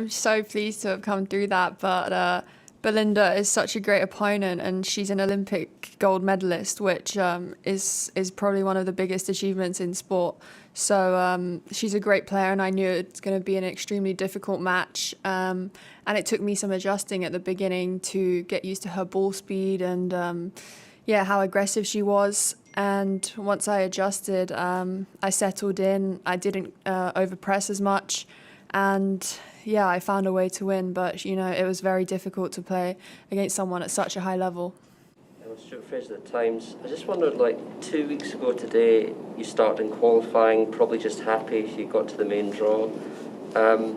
I'm so pleased to have come through that, but Belinda is such a great opponent, and she's an Olympic gold medalist, which is probably one of the biggest achievements in sport. So she's a great player, and I knew it's going to be an extremely difficult match. And it took me some adjusting at the beginning to get used to her ball speed and how aggressive she was. And once I adjusted, I settled in. I didn't overpress as much, and I found a way to win. But it was very difficult to play against someone at such a high level. Stuart Fraser at the Times. I just wondered, 2 weeks ago today, you started in qualifying, probably just happy you got to the main draw. Can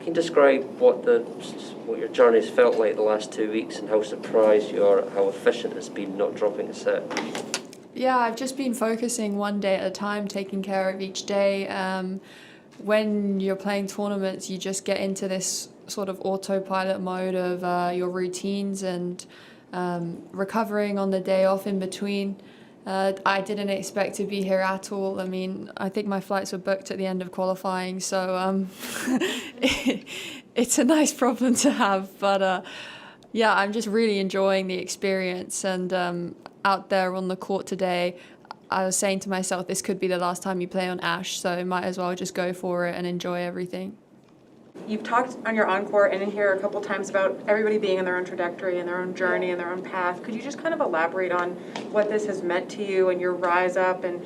you describe what your journey has felt like the last 2 weeks and how surprised you are at how efficient it's been not dropping a set? Yeah, I've just been focusing one day at a time, taking care of each day. When you're playing tournaments, you just get into this sort of autopilot mode of your routines and recovering on the day off in between. I didn't expect to be here at all. I mean, I think my flights were booked at the end of qualifying, so it's a nice problem to have. But I'm just really enjoying the experience. And out there on the court today, I was saying to myself, this could be the last time you play on Ash, so might as well just go for it and enjoy everything. You've talked on your encore and in here a couple times about everybody being in their own trajectory and their own journey and their own path. Could you just kind of elaborate on what this has meant to you and your rise up and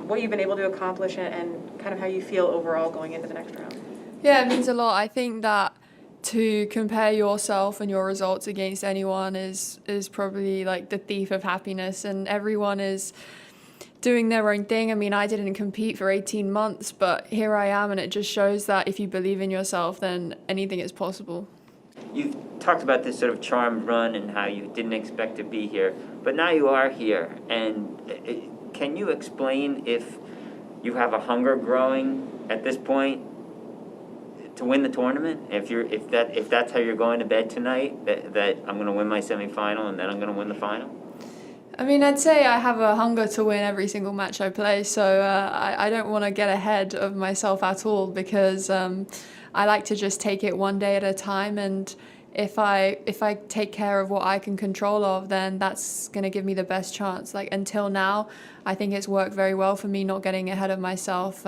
what you've been able to accomplish and kind of how you feel overall going into the next round? Yeah, it means a lot. I think that to compare yourself and your results against anyone is probably like the thief of happiness, and everyone is doing their own thing. I mean, I didn't compete for 18 months, but here I am, and it just shows that if you believe in yourself, then anything is possible. You've talked about this sort of charmed run and how you didn't expect to be here, but now you are here. And can you explain if you have a hunger growing at this point to win the tournament? If that's how you're going to bed tonight, that I'm going to win my semifinal and then I'm going to win the final? I mean, I'd say I have a hunger to win every single match I play, so I don't want to get ahead of myself at all, because I like to just take it one day at a time, and if I take care of what I can control of, then that's going to give me the best chance. Like, until now, I think it's worked very well for me, not getting ahead of myself,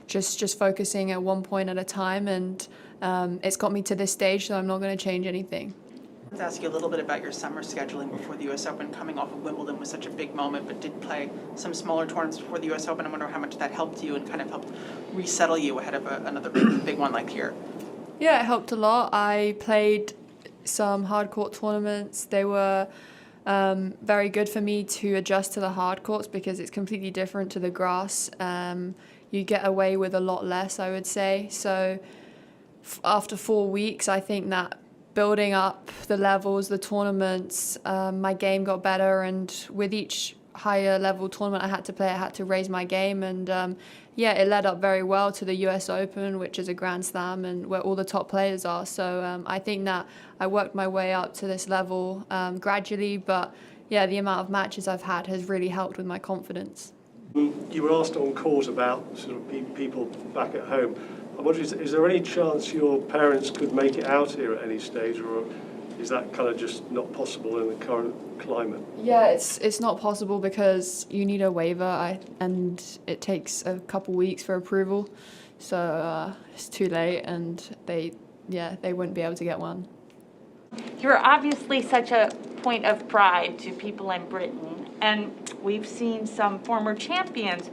just focusing at one point at a time, and it's got me to this stage, so I'm not going to change anything. Let's ask you a little bit about your summer scheduling before the U.S. Open. Coming off of Wimbledon was such a big moment, but did play some smaller tournaments before the U.S. Open. I wonder how much that helped you and kind of helped resettle you ahead of another big one like here. Yeah, it helped a lot. I played some hard court tournaments. They were very good for me to adjust to the hard courts because it's completely different to the grass. You get away with a lot less, I would say. So after 4 weeks, I think that building up the levels, the tournaments, my game got better, and with each higher level tournament I had to play, I had to raise my game, and it led up very well to the US Open, which is a Grand Slam and where all the top players are. So I think that I worked my way up to this level gradually, but the amount of matches I've had has really helped with my confidence. You were asked on court about sort of people back at home. I wonder, is there any chance your parents could make it out here at any stage, or is that kind of just not possible in the current climate? Yeah, it's not possible because you need a waiver, and it takes a couple weeks for approval. So it's too late, and they wouldn't be able to get one. You're obviously such a point of pride to people in Britain, and we've seen some former champions,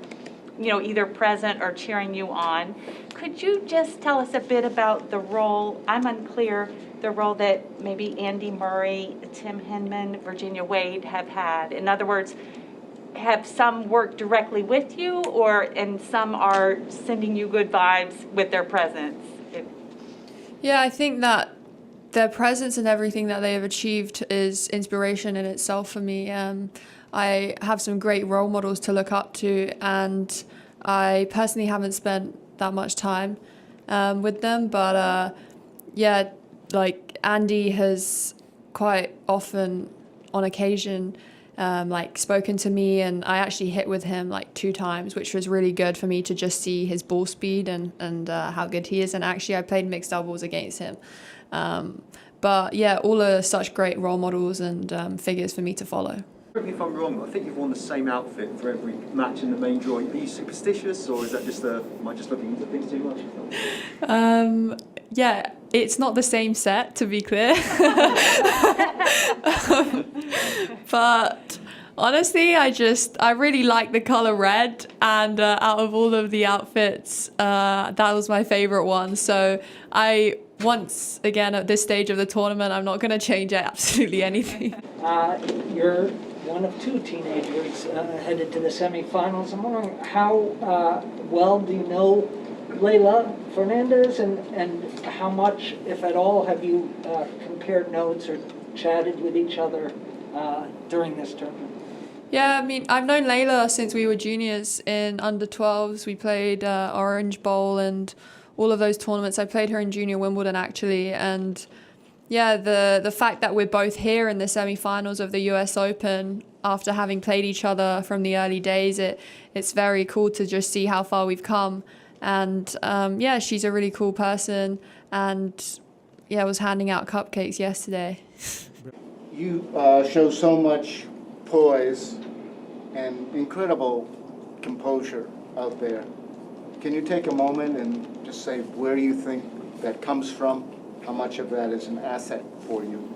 either present or cheering you on. Could you just tell us a bit about the role, I'm unclear, the role that maybe Andy Murray, Tim Henman, Virginia Wade have had? In other words, have some worked directly with you, and some are sending you good vibes with their presence? Yeah, I think that their presence and everything that they have achieved is inspiration in itself for me. I have some great role models to look up to, and I personally haven't spent that much time with them, but like Andy has quite often, on occasion, like spoken to me, and I actually hit with him like 2 times, which was really good for me to just see his ball speed and how good he is. And actually I played mixed doubles against him. But yeah, all are such great role models and figures for me to follow. Correct me if I'm wrong, I think you've worn the same outfit for every match in the main draw. Are you superstitious, or is that just am I just looking into things too much? Yeah, it's not the same set, to be clear. But honestly, I really like the color red, and out of all of the outfits, that was my favorite one. So once again at this stage of the tournament, I'm not going to change absolutely anything. You're one of 2 teenagers headed to the semifinals. I'm wondering how well do you know Leylah Fernandez, and how much, if at all, have you compared notes or chatted with each other during this tournament? Yeah, I mean, I've known Leylah since we were juniors in under 12s. We played Orange Bowl and all of those tournaments. I played her in Junior Wimbledon, actually. And yeah, the fact that we're both here in the semi-finals of the US Open after having played each other from the early days, it's very cool to just see how far we've come. And yeah, she's a really cool person. And yeah, I was handing out cupcakes yesterday. You show so much poise and incredible composure out there. Can you take a moment and just say where you think that comes from? How much of that is an asset for you?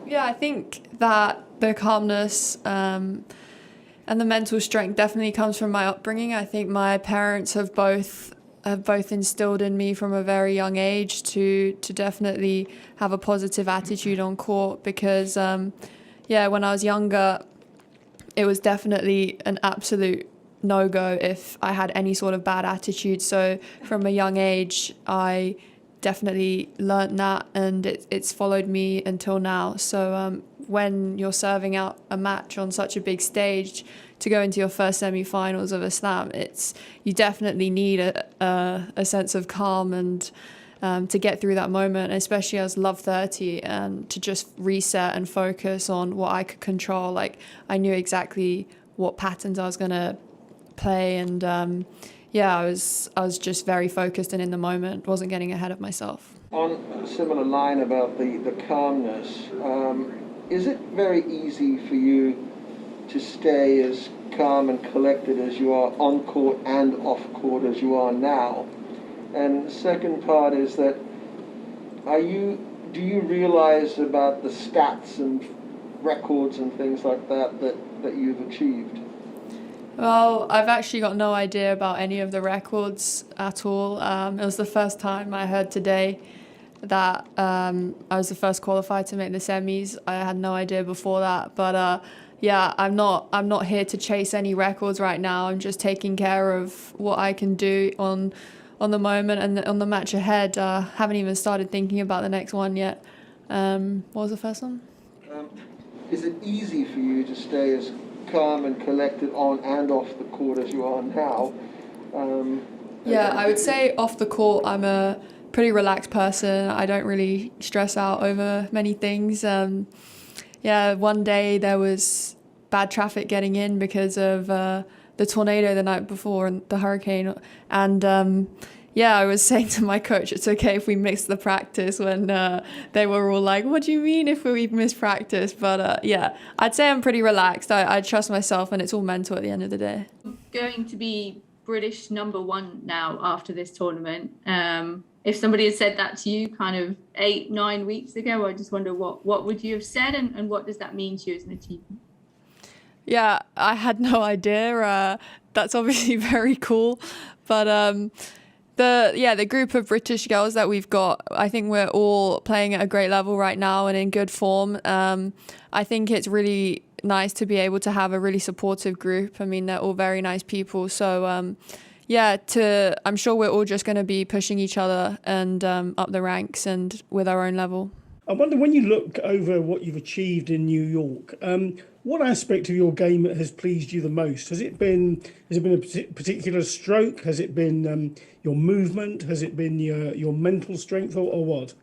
Yeah, I think that the calmness and the mental strength definitely comes from my upbringing. I think my parents have both instilled in me from a very young age to definitely have a positive attitude on court, because yeah, when I was younger, it was definitely an absolute no-go if I had any sort of bad attitude. So from a young age, I definitely learnt that, and it's followed me until now. So when you're serving out a match on such a big stage, to go into your first semi-finals of a slam, you definitely need a sense of calm and to get through that moment, especially as Love 30, and to just reset and focus on what I could control. Like, I knew exactly what patterns I was going to play, and yeah, I was just very focused and in the moment, wasn't getting ahead of myself. On a similar line about the calmness, is it very easy for you to stay as calm and collected as you are on court and off court as you are now? And the second part is that do you realize about the stats and records and things like that you've achieved? Well, I've actually got no idea about any of the records at all. It was the first time I heard today that I was the first qualified to make the semis. I had no idea before that, but yeah, I'm not here to chase any records right now. I'm just taking care of what I can do on the moment and on the match ahead. Haven't even started thinking about the next one yet. What was the first one? Is it easy for you to stay as calm and collected on and off the court as you are now? Yeah, I would say off the court, I'm a pretty relaxed person. I don't really stress out over many things. Yeah, one day there was bad traffic getting in because of the tornado the night before and the hurricane. And yeah, I was saying to my coach, it's okay if we miss the practice, when they were all like, what do you mean if we miss practice? But yeah, I'd say I'm pretty relaxed. I trust myself, and it's all mental at the end of the day. Going to be British #1 now after this tournament. If somebody had said that to you kind of 8-9 weeks ago, I just wonder what would you have said, and what does that mean to you as an achievement? Yeah, I had no idea. That's obviously very cool. But the group of British girls that we've got, I think we're all playing at a great level right now and in good form. I think it's really nice to be able to have a really supportive group. I mean, they're all very nice people. So yeah, I'm sure we're all just going to be pushing each other and up the ranks and with our own level. I wonder, when you look over what you've achieved in New York, what aspect of your game has pleased you the most? Has it been a particular stroke? Has it been your movement? Has it been your mental strength, or what?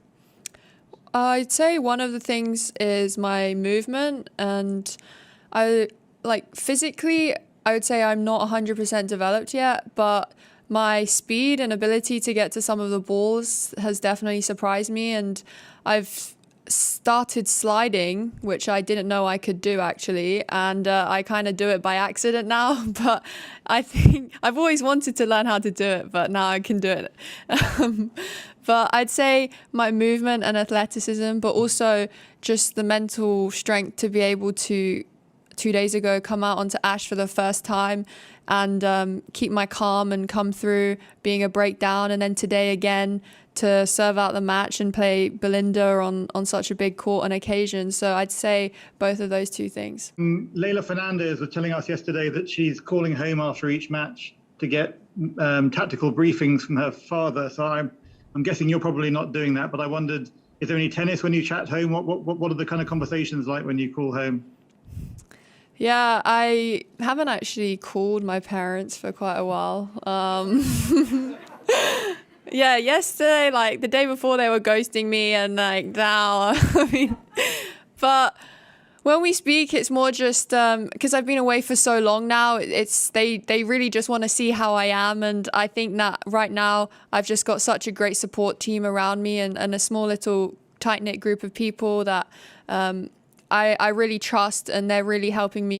I'd say one of the things is my movement, and I like physically, I would say I'm not 100% developed yet, but my speed and ability to get to some of the balls has definitely surprised me, and I've started sliding, which I didn't know I could do actually, and I kind of do it by accident now, but I think I've always wanted to learn how to do it, but now I can do it. But I'd say my movement and athleticism, but also just the mental strength to be able to 2 days ago come out onto Ash for the first time and keep my calm and come through being a breakdown, and then today again to serve out the match and play Belinda on such a big court and occasion. So I'd say both of those two things. Leylah Fernandez was telling us yesterday that she's calling home after each match to get tactical briefings from her father. So I'm guessing you're probably not doing that, but I wondered, is there any tennis when you chat home? What are the kind of conversations like when you call home? Yeah, I haven't actually called my parents for quite a while. Yeah, yesterday, like the day before, they were ghosting me, and like now, I mean, but when we speak, it's more just because I've been away for so long now. They really just want to see how I am, and I think that right now I've just got such a great support team around me, and a small little tight knit group of people that I really trust, and they're really helping me